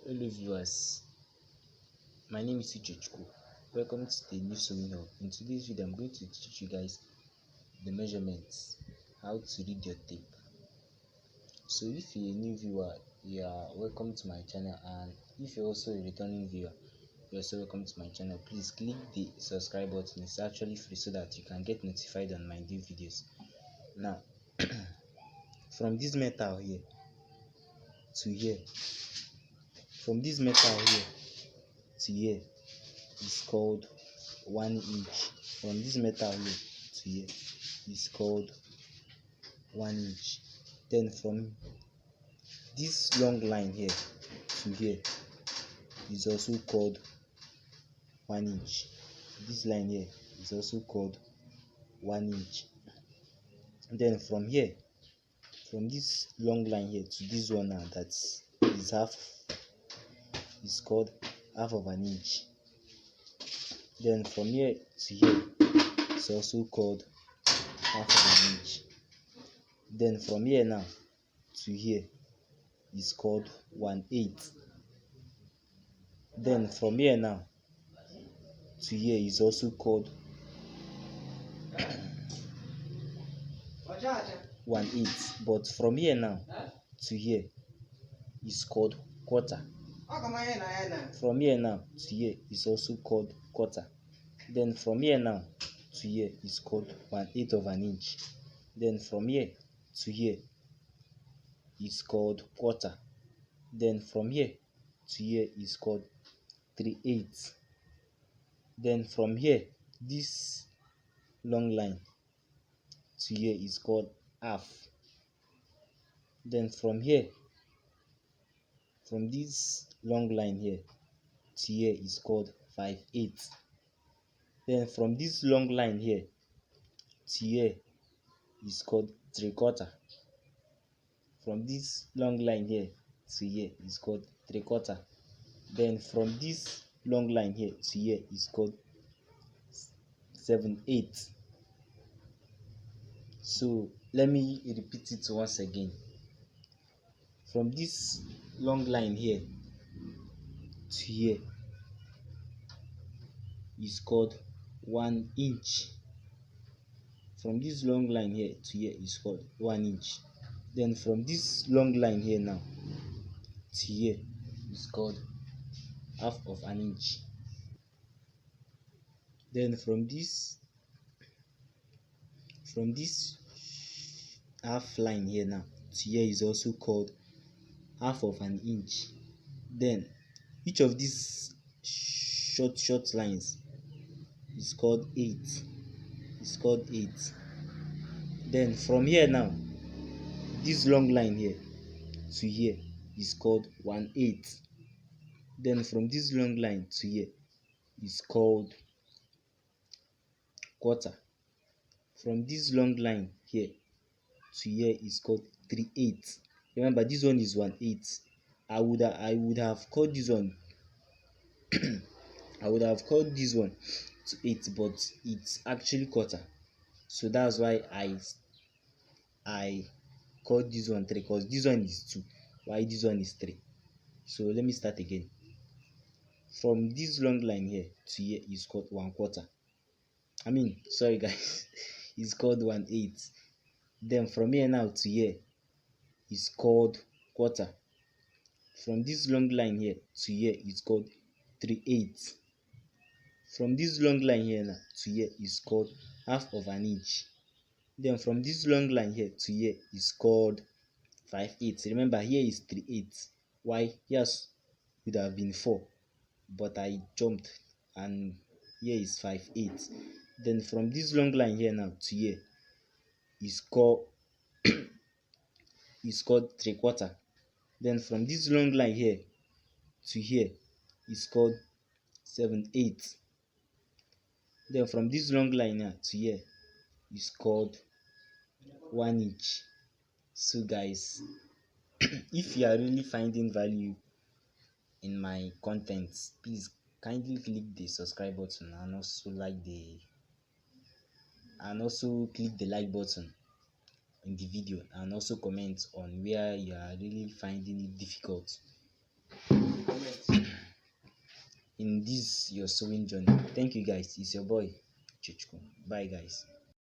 Hello viewers, my name is Uchechuku. Welcome to the new sewing hub. In today's video, I'm going to teach you guys the measurements, how to read your tape. So if you're a new viewer, you are welcome to my channel, and if you're also a returning viewer, you're also welcome to my channel. Please click the subscribe button. It's actually free so that you can get notified on my new videos. Now, from this metal here to here, from this metal here to here is called 1 inch. From this metal here to here is called 1 inch. Then from this long line here to here is also called 1 inch. This line here is also called 1 inch. Then from here, from this long line here to this one now, that is half, is called half of an inch. Then from here to here is also called half of an inch. Then from here now to here is called 1/8. Then from here now to here is also called 1/8. But from here now to here is called quarter. From here now to here is also called quarter. Then from here now to here is called 1/8 of an inch. Then from here to here is called quarter. Then from here to here is called 3/8. Then from here, this long line to here is called half. Then from here, from this long line here to here is called 5/8. Then from this long line here to here is called 3/4. From this long line here to here is called 3/4. Then from this long line here to here is called 7/8. So let me repeat it once again. From this long line here to here is called 1 inch. From this long line here to here is called 1 inch. Then from this long line here now to here is called half of an inch. Then from this half line here now to here is also called half of an inch. Then each of these short lines is called 8. It's called 8. Then from here now, this long line here to here is called 1/8. Then from this long line to here is called quarter. From this long line here to here is called 3/8. Remember, this one is 1/8. I would have called this one I would have called this one to 8, but it's actually quarter. So that's why I called this one 3, because this one is 2, while this one is 3. So let me start again. From this long line here to here is called 1/4. Sorry guys, it's called 1/8. Then from here now to here is called quarter. From this long line here to here is called 3/8. From this long line here now to here is called half of an inch. Then from this long line here to here is called 5/8. Remember, here is 3/8. Why? Yes, would have been 4, but I jumped, and here is 5/8. Then from this long line here now to here is called 3/4. Then from this long line here to here is called 7/8. Then from this long line now to here is called 1 inch. So guys, if you are really finding value in my content, please kindly click the subscribe button, and also click the like button in the video, and also comment on where you are really finding it difficult. in this your sewing journey. Thank you guys. It's your boy Chichku. Bye guys.